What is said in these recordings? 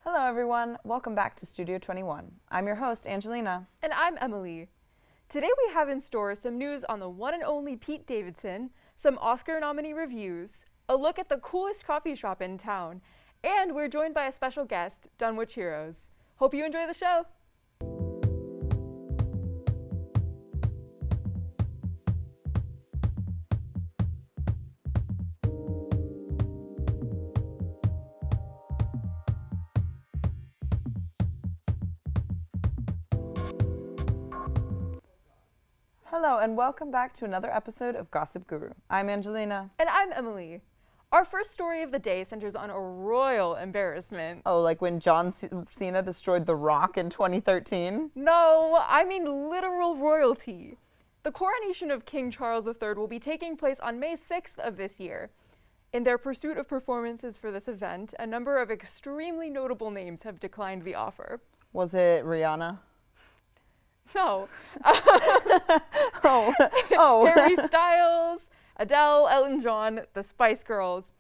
Hello everyone, welcome back to Studio 21. I'm your host, Angelina. And I'm Emily. Today we have in store some news on the one and only Pete Davidson, some Oscar nominee reviews, a look at the coolest coffee shop in town, and we're joined by a special guest, Dunwich Heroes. Hope you enjoy the show! Hello and welcome back to another episode of Gossip Guru. I'm Angelina. And I'm Emily. Our first story of the day centers on a royal embarrassment. Oh, like when John Cena destroyed The Rock in 2013? No, I mean literal royalty. The coronation of King Charles III will be taking place on May 6th of this year. In their pursuit of performances for this event, a number of extremely notable names have declined the offer. Was it Rihanna? No. Oh. Harry Styles, Adele, Elton John, the Spice Girls,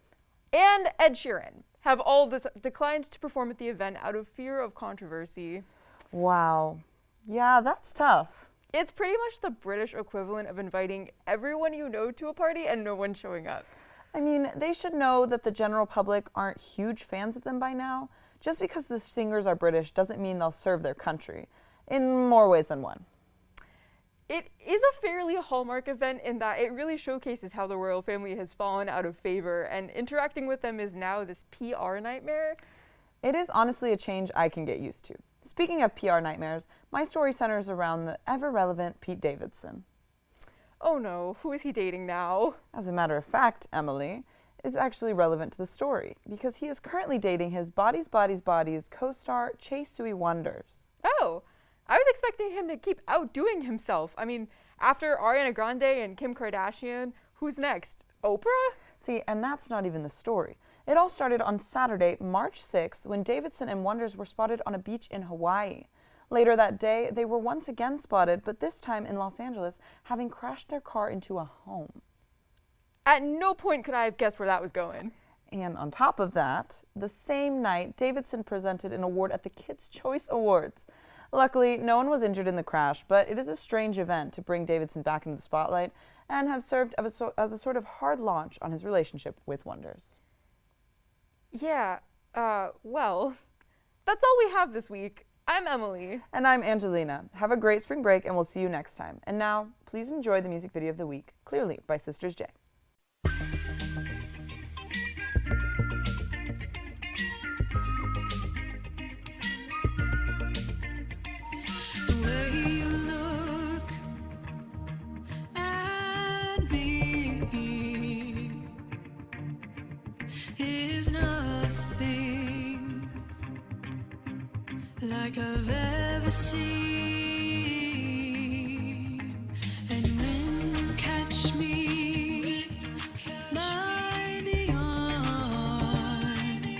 and Ed Sheeran have all declined to perform at the event out of fear of controversy. Wow. Yeah, that's tough. It's pretty much the British equivalent of inviting everyone you know to a party and no one showing up. I mean, they should know that the general public aren't huge fans of them by now. Just because the singers are British doesn't mean they'll serve their country. In more ways than one. It is a fairly hallmark event in that it really showcases how the royal family has fallen out of favor, and interacting with them is now this PR nightmare. It is honestly a change I can get used to. Speaking of PR nightmares, my story centers around the ever-relevant Pete Davidson. Oh no, who is he dating now? As a matter of fact, Emily, it's actually relevant to the story, because he is currently dating his Bodies, Bodies, Bodies co-star Chase Suey Wonders. Oh, I was expecting him to keep outdoing himself. I mean, after Ariana Grande and Kim Kardashian, who's next? Oprah? See, and that's not even the story. It all started on Saturday, March 6th, when Davidson and Wonders were spotted on a beach in Hawaii. Later that day, they were once again spotted, but this time in Los Angeles, having crashed their car into a home. At no point could I have guessed where that was going. And on top of that, the same night, Davidson presented an award at the Kids' Choice Awards. Luckily, no one was injured in the crash, but it is a strange event to bring Davidson back into the spotlight and have served as a sort of hard launch on his relationship with Wonders. Yeah, well, that's all we have this week. I'm Emily. And I'm Angelina. Have a great spring break, and we'll see you next time. And now, please enjoy the music video of the week, Clearly by Sisters J. Is nothing like I've ever seen. And when you catch me by the arm,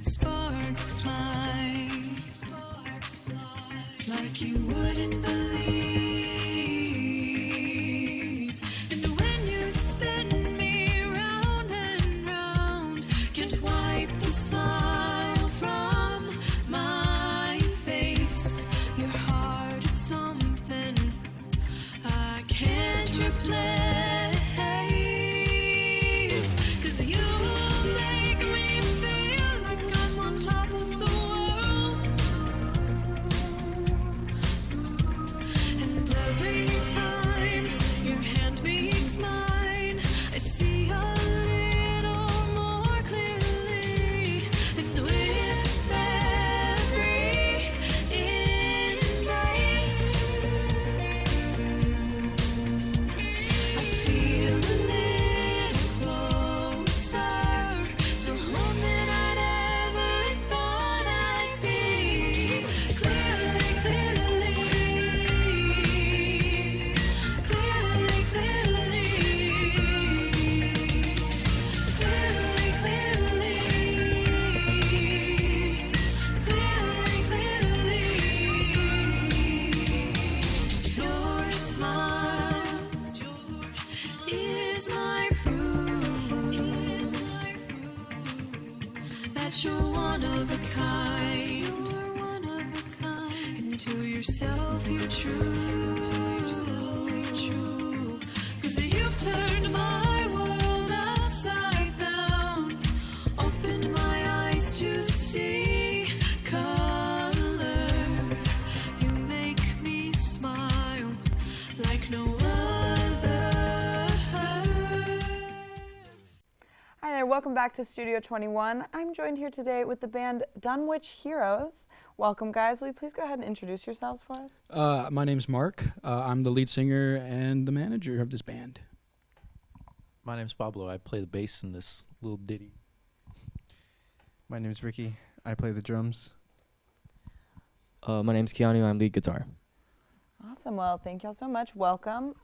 sparks fly like you wouldn't believe. And when you spin me round and round, can't wipe the smile from my face. true. 'Cause you've turned my world upside down, opened my eyes to see color. You make me smile like no other. Hi there, welcome back to Studio 21. I'm joined here today with the band Dunwich Heroes. Welcome, guys. Will you please go ahead and introduce yourselves for us? My name's Mark. I'm the lead singer and the manager of this band. My name's Pablo. I play the bass in this little ditty. My name's Ricky. I play the drums. My name's Keanu. I'm lead guitar. Awesome. Well, thank y'all so much. Welcome.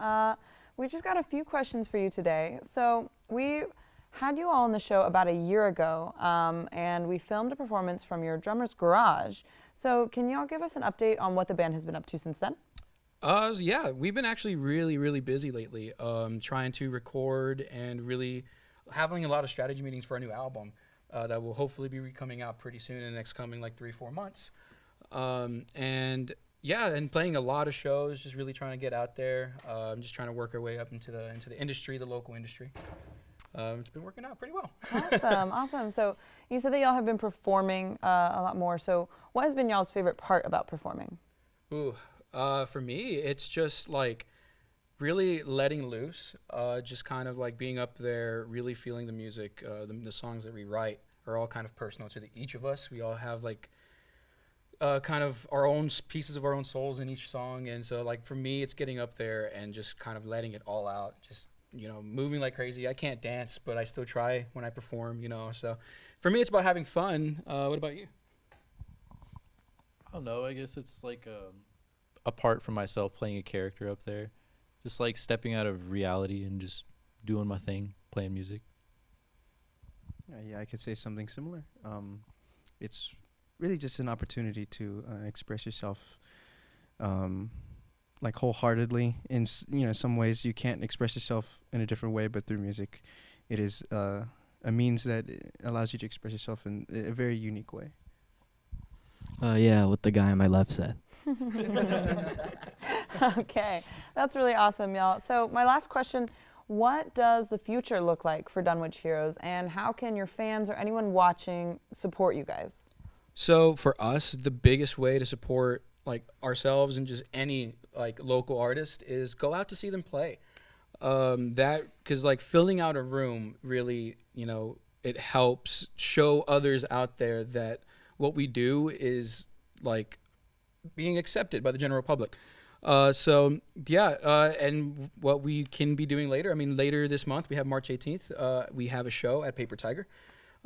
We just got a few questions for you today. So we had you all on the show about a year ago, and we filmed a performance from your drummer's garage. So can y'all give us an update on what the band has been up to since then? Yeah, we've been actually really busy lately, trying to record and really having a lot of strategy meetings for our new album that will hopefully be coming out pretty soon in the next coming like 3-4 months. And playing a lot of shows, just really trying to get out there, just trying to work our way up into the industry, the local industry. It's been working out pretty well. Awesome. So you said that y'all have been performing a lot more. So what has been y'all's favorite part about performing? For me, it's just like really letting loose, just kind of like being up there, really feeling the music. The songs that we write are all kind of personal to each of us. We all have like kind of our own pieces of our own souls in each song. And so like for me, it's getting up there and just kind of letting it all out, just moving like crazy. I can't dance, but I still try when I perform, So for me, it's about having fun. What about you? I don't know. I guess it's like apart from myself playing a character up there, just like stepping out of reality and just doing my thing, playing music. Yeah, I could say something similar. It's really just an opportunity to express yourself like wholeheartedly. In some ways you can't express yourself in a different way, but through music, it is a means that allows you to express yourself in a very unique way. Yeah, what the guy on my left said. Okay, that's really awesome, y'all. So my last question, what does the future look like for Dunwich Heroes, and how can your fans or anyone watching support you guys? So for us, the biggest way to support like ourselves and just any like local artist is go out to see them play. Because like filling out a room really, it helps show others out there that what we do is like being accepted by the general public. And what we can be doing later, later this month, we have March 18th, we have a show at Paper Tiger.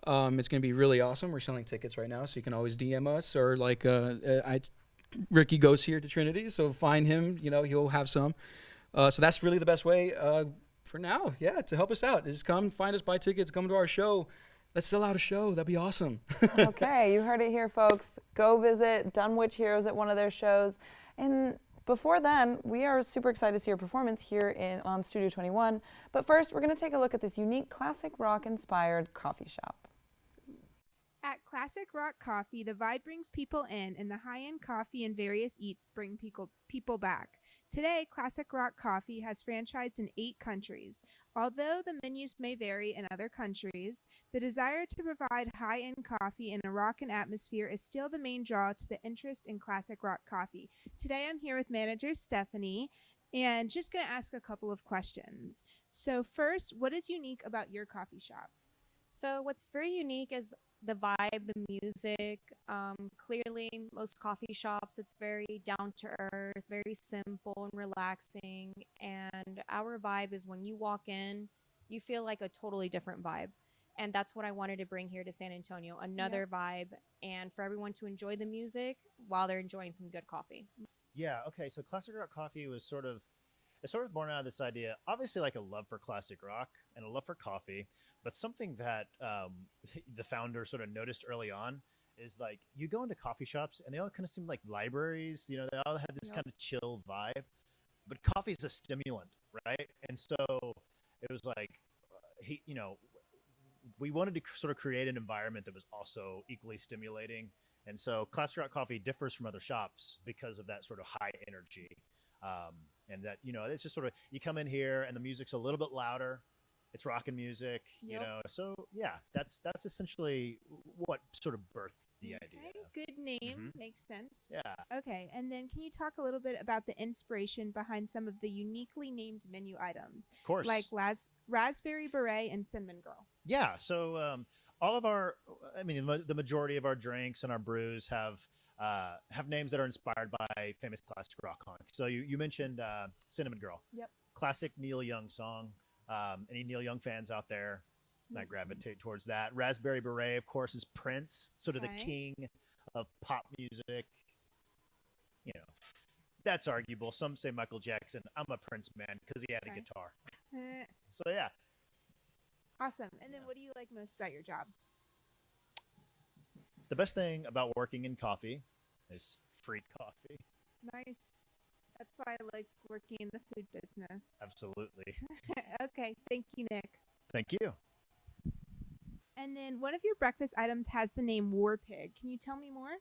It's going to be really awesome. We're selling tickets right now, so you can always DM us or like Ricky goes here to Trinity, so find him. He'll have some. So that's really the best way for now. Yeah, to help us out. Just come find us, buy tickets, come to our show. Let's sell out a show. That'd be awesome. Okay, you heard it here, folks. Go visit Dunwich Heroes at one of their shows. And before then, we are super excited to see your performance here on Studio 21. But first, we're going to take a look at this unique classic rock-inspired coffee shop. At Classic Rock Coffee, the vibe brings people in, and the high-end coffee and various eats bring people back. Today, Classic Rock Coffee has franchised in 8 countries. Although the menus may vary in other countries, the desire to provide high-end coffee in a rockin' atmosphere is still the main draw to the interest in Classic Rock Coffee. Today, I'm here with manager Stephanie, and just going to ask a couple of questions. So first, what is unique about your coffee shop? So what's very unique is the vibe, the music. Clearly, most coffee shops, it's very down to earth, very simple and relaxing. And our vibe is when you walk in, you feel like a totally different vibe. And that's what I wanted to bring here to San Antonio, another vibe, and for everyone to enjoy the music while they're enjoying some good coffee. Yeah, okay, so Classic Rock Coffee was sort of born out of this idea, obviously like a love for classic rock and a love for coffee, but something that the founder sort of noticed early on is like you go into coffee shops and they all kind of seem like libraries, they all have this kind of chill vibe, but coffee is a stimulant, right? And so it was like, we wanted to sort of create an environment that was also equally stimulating And so Classic Rock Coffee differs from other shops because of that sort of high energy. And that, it's just sort of, you come in here and the music's a little bit louder. It's rockin' music, So yeah, that's essentially what sort of birthed the idea. Good name. Makes sense. Yeah. Okay, and then can you talk a little bit about the inspiration behind some of the uniquely named menu items? Of course. Like raspberry beret and cinnamon girl. Yeah. So all of the majority of our drinks and our brews have names that are inspired by famous classic rock songs. So you mentioned Cinnamon Girl. Yep. Classic Neil Young song. Any Neil Young fans out there might gravitate towards that. Raspberry Beret, of course, is Prince, sort of the king of pop music. That's arguable. Some say Michael Jackson. I'm a Prince man because he had a guitar. So yeah. Awesome. And then what do you like most about your job? The best thing about working in coffee is free coffee. Nice. That's why I like working in the food business. Absolutely. Okay. Thank you, Nick. Thank you. And then one of your breakfast items has the name War Pig. Can you tell me more?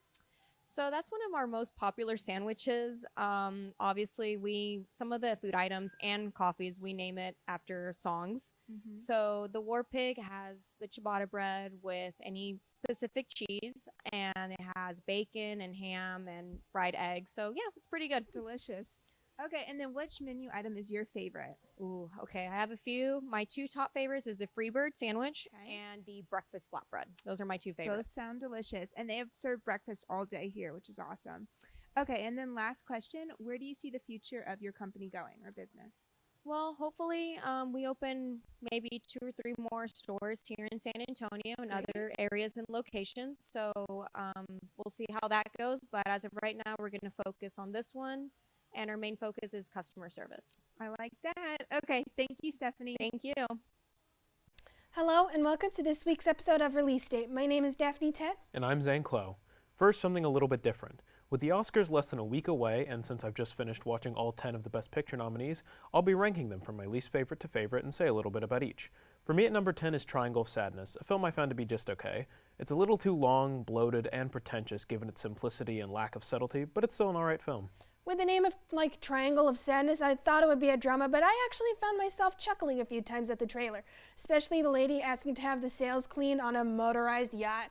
So that's one of our most popular sandwiches. Obviously, some of the food items and coffees, we name it after songs. So the War Pig has the ciabatta bread with any specific cheese, and it has bacon and ham and fried eggs. So yeah, it's pretty good. Delicious. Okay, and then which menu item is your favorite? Ooh, okay. I have a few. My two top favorites is the Freebird sandwich and the breakfast flatbread. Those are my two Both favorites. sound delicious, and they have served breakfast all day here, which is awesome. Okay, and then last question, where do you see the future of your company going or business? Well, hopefully we open maybe 2 or 3 more stores here in San Antonio and other areas and locations. So we'll see how that goes. But as of right now, we're going to focus on this one. And our main focus is customer service. I like that. Okay, thank you, Stephanie. Thank you. Hello, and welcome to this week's episode of Release Date. My name is Daphne Tet. And I'm Zane Clow. First, something a little bit different. With the Oscars less than a week away, and since I've just finished watching all 10 of the Best Picture nominees, I'll be ranking them from my least favorite to favorite and say a little bit about each. For me, at number 10 is Triangle of Sadness, a film I found to be just okay. It's a little too long, bloated, and pretentious given its simplicity and lack of subtlety, but it's still an alright film. With the name of, Triangle of Sadness, I thought it would be a drama, but I actually found myself chuckling a few times at the trailer, especially the lady asking to have the sails cleaned on a motorized yacht.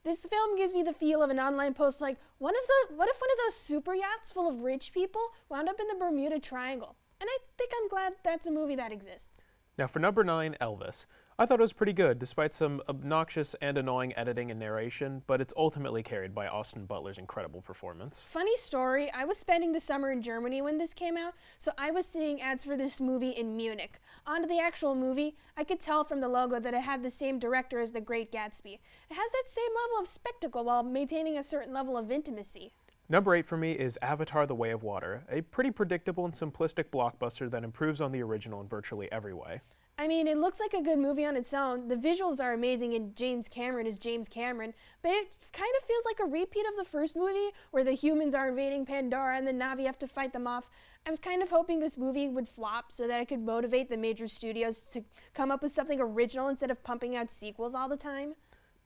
This film gives me the feel of an online post like, what if one of those super yachts full of rich people wound up in the Bermuda Triangle? And I think I'm glad that's a movie that exists. Now for number 9, Elvis. I thought it was pretty good, despite some obnoxious and annoying editing and narration, but it's ultimately carried by Austin Butler's incredible performance. Funny story, I was spending the summer in Germany when this came out, so I was seeing ads for this movie in Munich. On to the actual movie, I could tell from the logo that it had the same director as The Great Gatsby. It has that same level of spectacle while maintaining a certain level of intimacy. Number 8 for me is Avatar: The Way of Water, a pretty predictable and simplistic blockbuster that improves on the original in virtually every way. I mean, it looks like a good movie on its own. The visuals are amazing and James Cameron is James Cameron, but it kind of feels like a repeat of the first movie where the humans are invading Pandora and the Na'vi have to fight them off. I was kind of hoping this movie would flop so that it could motivate the major studios to come up with something original instead of pumping out sequels all the time.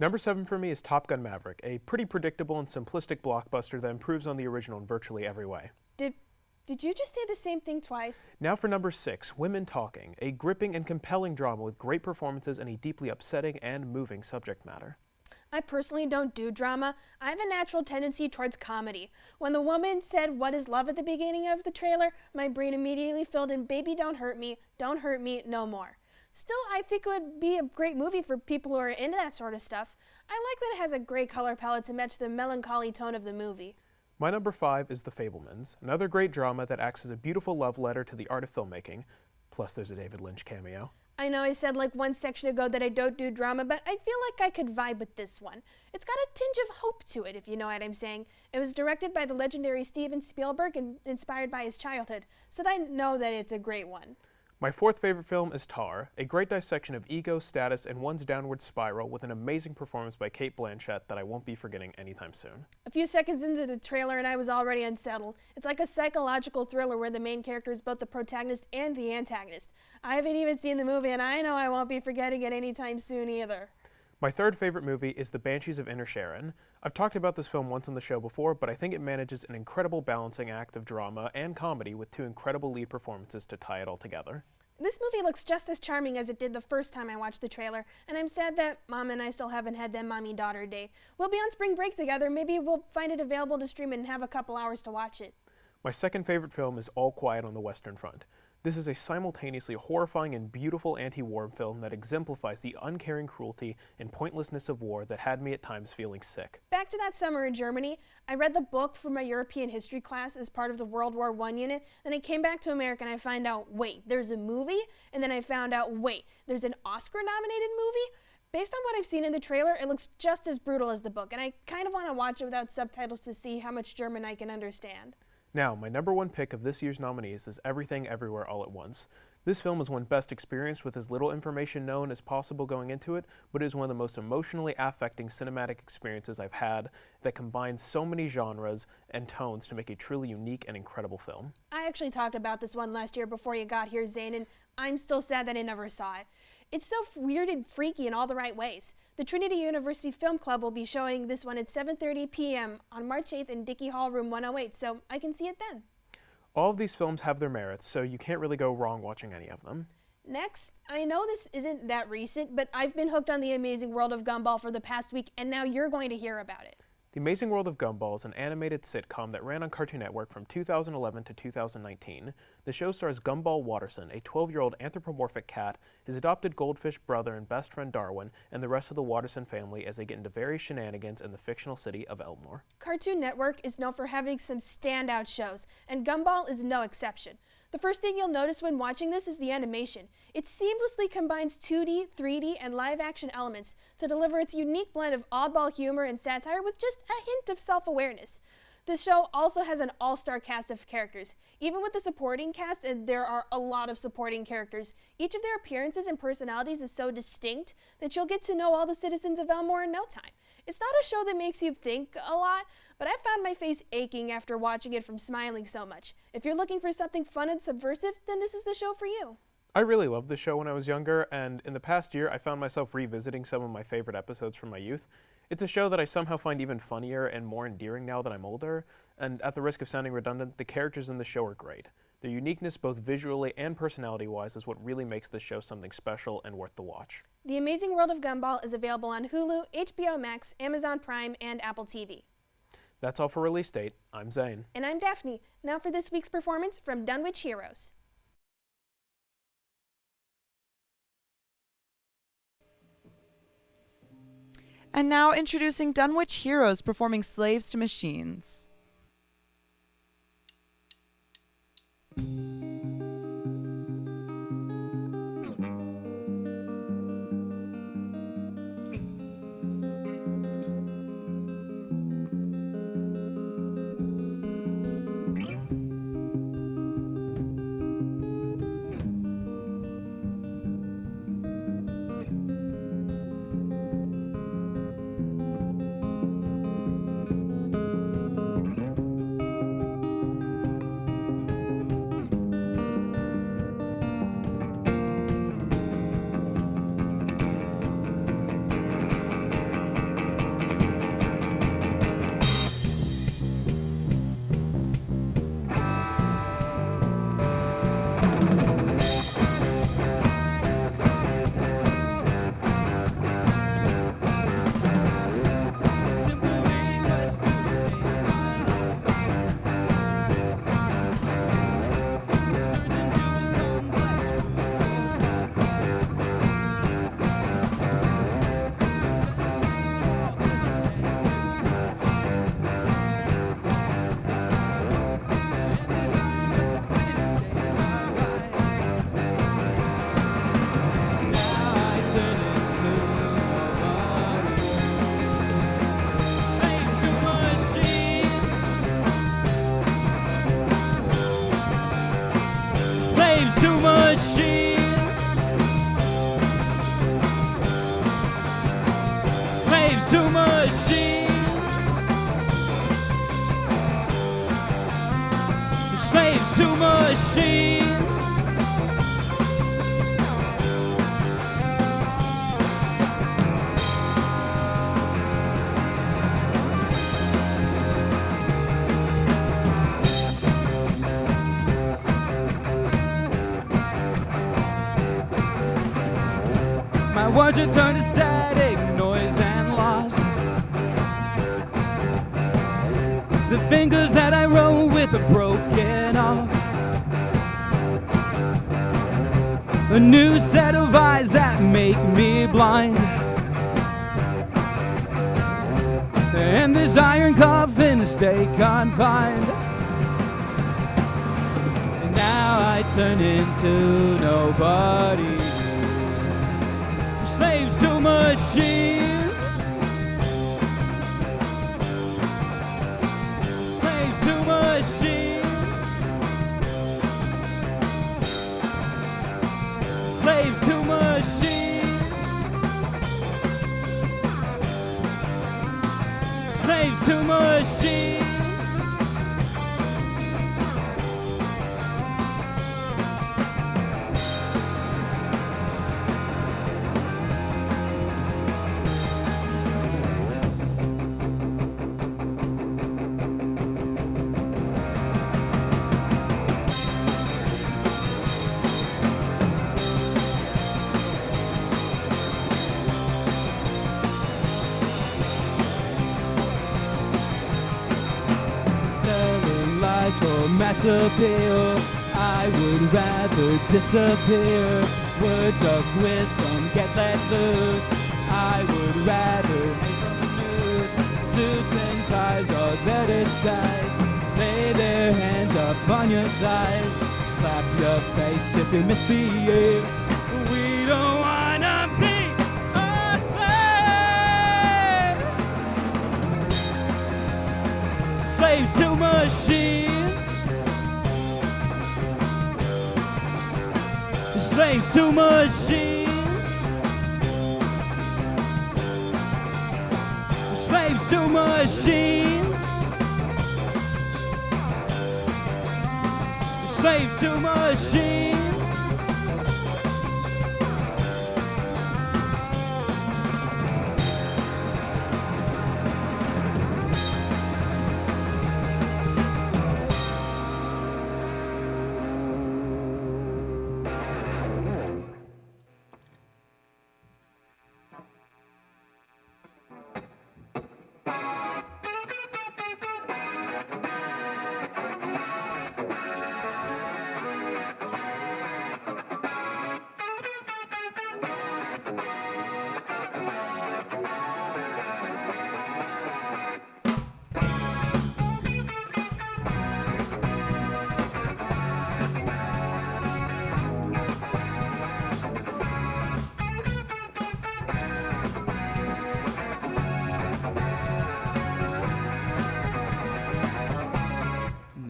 Number 7 for me is Top Gun Maverick, a pretty predictable and simplistic blockbuster that improves on the original in virtually every way. Did you just say the same thing twice? Now for number 6, Women Talking, a gripping and compelling drama with great performances and a deeply upsetting and moving subject matter. I personally don't do drama. I have a natural tendency towards comedy. When the woman said, "What is love?" at the beginning of the trailer, my brain immediately filled in, "Baby, don't hurt me, no more." Still, I think it would be a great movie for people who are into that sort of stuff. I like that it has a great color palette to match the melancholy tone of the movie. My number 5 is The Fabelmans, another great drama that acts as a beautiful love letter to the art of filmmaking, plus there's a David Lynch cameo. I know I said like one section ago that I don't do drama, but I feel like I could vibe with this one. It's got a tinge of hope to it, if you know what I'm saying. It was directed by the legendary Steven Spielberg and inspired by his childhood, so I know that it's a great one. My 4th favorite film is Tar, a great dissection of ego, status, and one's downward spiral with an amazing performance by Cate Blanchett that I won't be forgetting anytime soon. A few seconds into the trailer and I was already unsettled. It's like a psychological thriller where the main character is both the protagonist and the antagonist. I haven't even seen the movie and I know I won't be forgetting it anytime soon either. My third favorite movie is The Banshees of Inisherin. I've talked about this film once on the show before, but I think it manages an incredible balancing act of drama and comedy with two incredible lead performances to tie it all together. This movie looks just as charming as it did the first time I watched the trailer, and I'm sad that Mom and I still haven't had that mommy-daughter day. We'll be on spring break together. Maybe we'll find it available to stream and have a couple hours to watch it. My second favorite film is All Quiet on the Western Front. This is a simultaneously horrifying and beautiful anti-war film that exemplifies the uncaring cruelty and pointlessness of war that had me at times feeling sick. Back to that summer in Germany, I read the book for my European history class as part of the World War I unit. Then I came back to America and I found out, wait, there's a movie? And then I found out, wait, there's an Oscar-nominated movie? Based on what I've seen in the trailer, it looks just as brutal as the book, and I kind of want to watch it without subtitles to see how much German I can understand. Now, my number one pick of this year's nominees is Everything Everywhere All at Once. This film is one best experienced with as little information known as possible going into it, but it is one of the most emotionally affecting cinematic experiences I've had that combines so many genres and tones to make a truly unique and incredible film. I actually talked about this one last year before you got here, Zane, and I'm still sad that I never saw it. It's so weird and freaky in all the right ways. The Trinity University Film Club will be showing this one at 7:30 p.m. on March 8th in Dickey Hall, room 108, so I can see it then. All of these films have their merits, so you can't really go wrong watching any of them. Next, I know this isn't that recent, but I've been hooked on The Amazing World of Gumball for the past week, and now you're going to hear about it. The Amazing World of Gumball is an animated sitcom that ran on Cartoon Network from 2011 to 2019. The show stars Gumball Watterson, a 12-year-old anthropomorphic cat, his adopted goldfish brother and best friend Darwin, and the rest of the Watterson family as they get into various shenanigans in the fictional city of Elmore. Cartoon Network is known for having some standout shows, and Gumball is no exception. The first thing you'll notice when watching this is the animation. It seamlessly combines 2D, 3D, and live-action elements to deliver its unique blend of oddball humor and satire with just a hint of self-awareness. This show also has an all-star cast of characters. Even with the supporting cast, and there are a lot of supporting characters, each of their appearances and personalities is so distinct that you'll get to know all the citizens of Elmore in no time. It's not a show that makes you think a lot, but I found my face aching after watching it from smiling so much. If you're looking for something fun and subversive, then this is the show for you. I really loved the show when I was younger, and in the past year I found myself revisiting some of my favorite episodes from my youth. It's a show that I somehow find even funnier and more endearing now that I'm older, and at the risk of sounding redundant, the characters in the show are great. Their uniqueness both visually and personality-wise is what really makes this show something special and worth the watch. The Amazing World of Gumball is available on Hulu, HBO Max, Amazon Prime, and Apple TV. That's all for release date. I'm Zane. And I'm Daphne. Now for this week's performance from Dunwich Heroes. And now introducing Dunwich Heroes performing Slaves to Machines. words are turned to static noise and loss. The fingers that I wrote with are broken off. A new set of eyes that make me blind. And this iron coffin to stay confined. And now I turn into nobody. Slaves to machines. Slaves to machines. Slaves to machines. Slaves to machines. For mass appeal, I would rather disappear. Words of wisdom get let loose. I would rather make them news. Suits and ties are their disguise. Lay their hands up on your thighs. Slap your face if you misbehave. We don't wanna be a slave. Slaves to machines. Slaves to machines. Slaves to machines. Slaves to machines.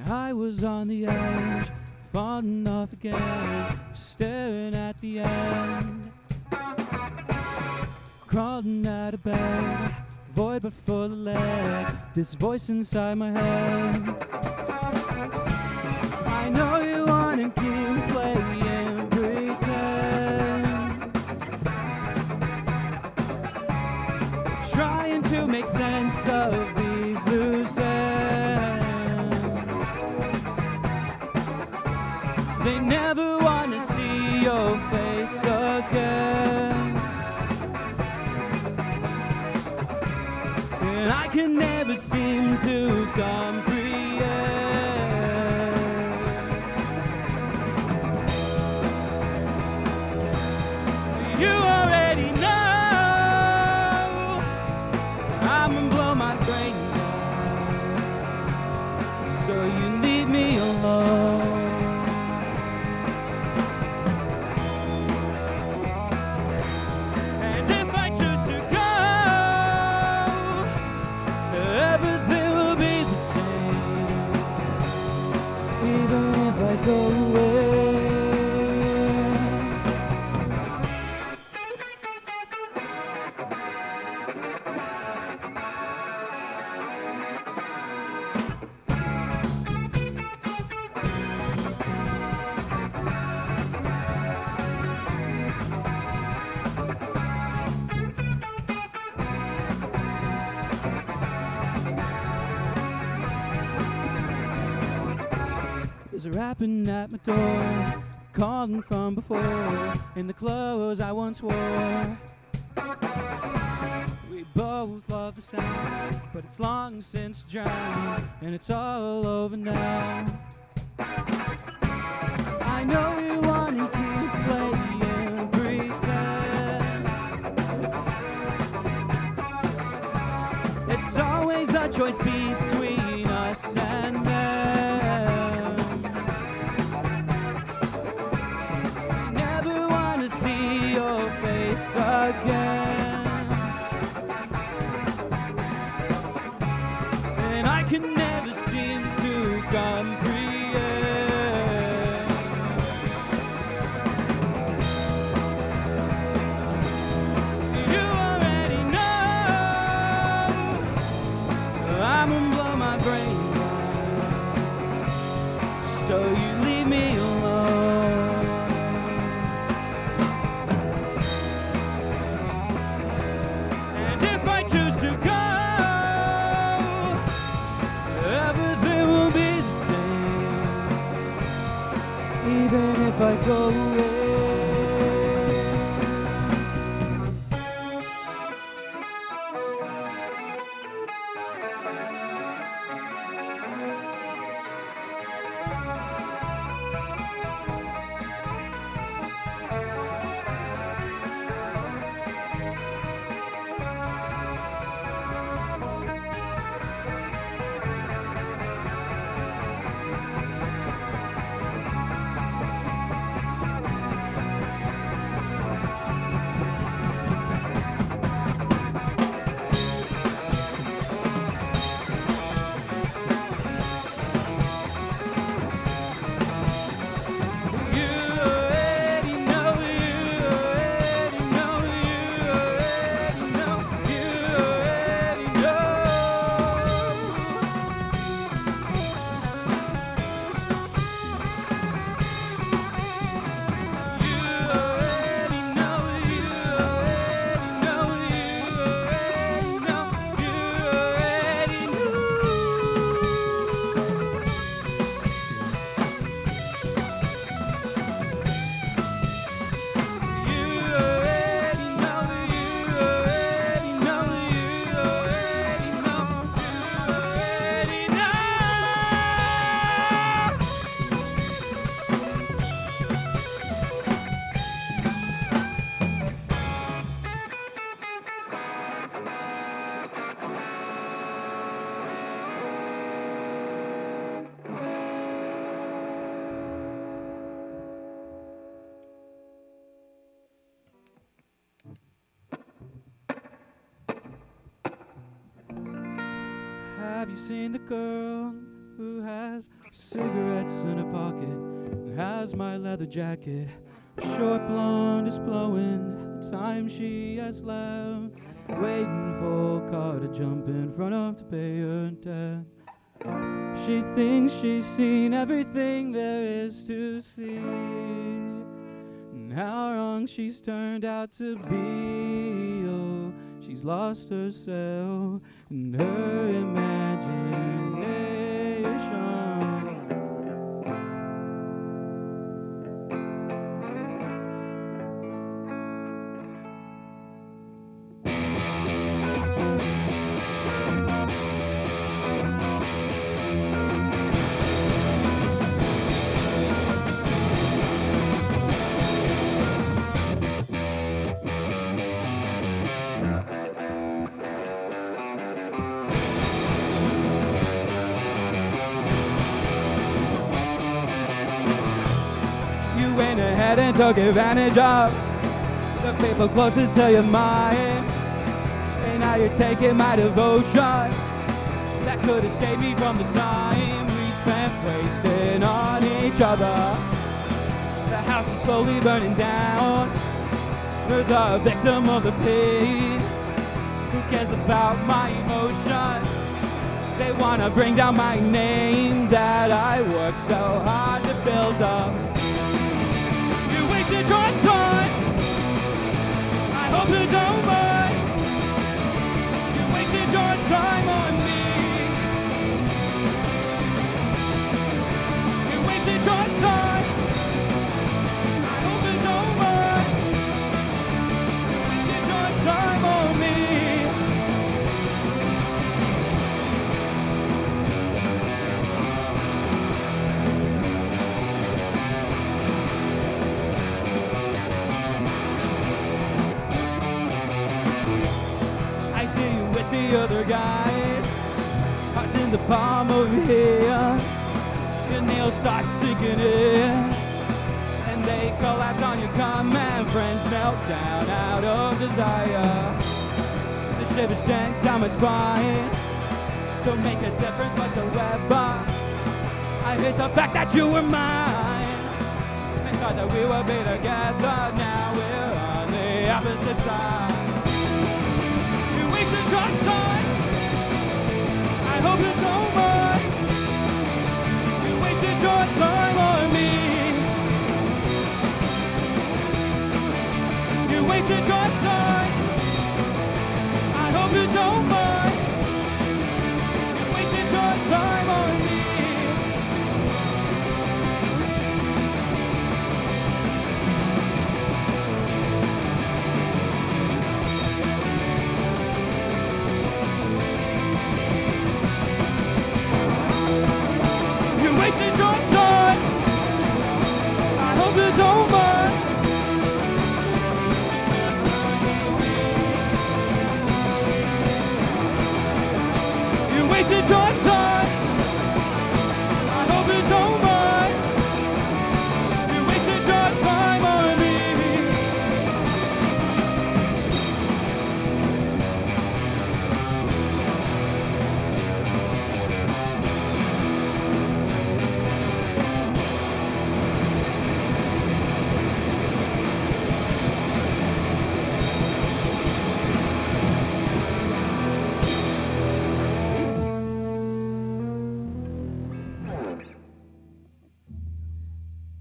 I was on the edge, falling off again, staring at the end. Crawling out of bed, void but full of lead, this voice inside my head. I know you wanna keep playing pretend, trying to make sense of these loose ends. They never want to see your face again, and I can never seem to comprehend. You already know I'm gonna blow my brain out, so you leave me alone. Go away. There's a rapping at my door, calling from before, in the clothes I once wore. We both love the sound, but it's long since drowned, and it's all over now. I know you want to keep playing pretend. It's always a choice between us and them. Never want to see your face again, and I can never seem to comprehend. You already know I'm gonna blow my brains out, so you leave me alone. And if I choose to go, everything will be the same, even if I go away. Have you seen the girl who has cigarettes in her pocket and has my leather jacket? Short blonde is blowing the time she has left, waiting for a car to jump in front of to pay her debt. She thinks she's seen everything there is to see, and how wrong she's turned out to be. Oh, she's lost herself in her imagination. You went ahead and took advantage of the people closest to your mind, and now you're taking my devotion that could have saved me from the time we spent wasting on each other. The house is slowly burning down, you're the victim of the pain. Who cares about my emotions? They wanna bring down my name that I worked so hard to build up. You wasted your time, I hope you don't mind. You wasted your time on me. You wasted your time, guys. Hearts in the palm over here. Your nails start sinking in. And they collapse on your command. Friends melt down out of desire. The shivers sent down my spine. Don't make a difference whatsoever. I hate the fact that you were mine. And thought that we would be together. Now we're on the opposite side. You wasted your time. I hope you don't mind. You wasted your time on me. You wasted your time. I hope you don't mind. You wasted your time on me. You wasted your time. I hope you don't mind. You wasted your time. I hope you don't mind. You wasted your time on me.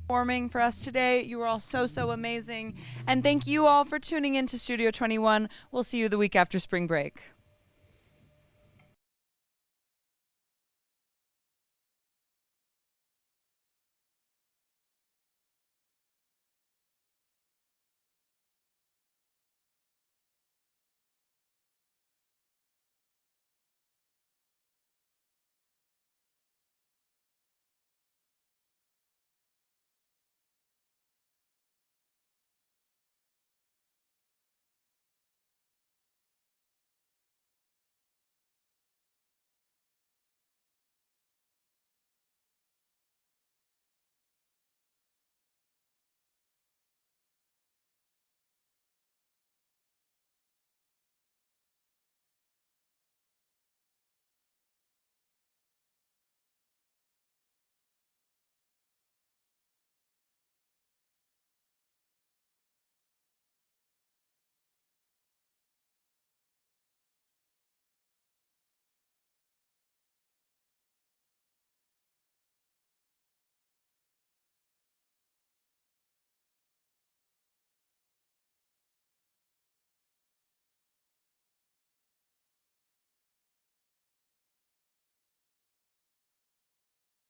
Performing for us today. You were all so amazing. And thank you all for tuning in to Studio 21. We'll see you the week after spring break.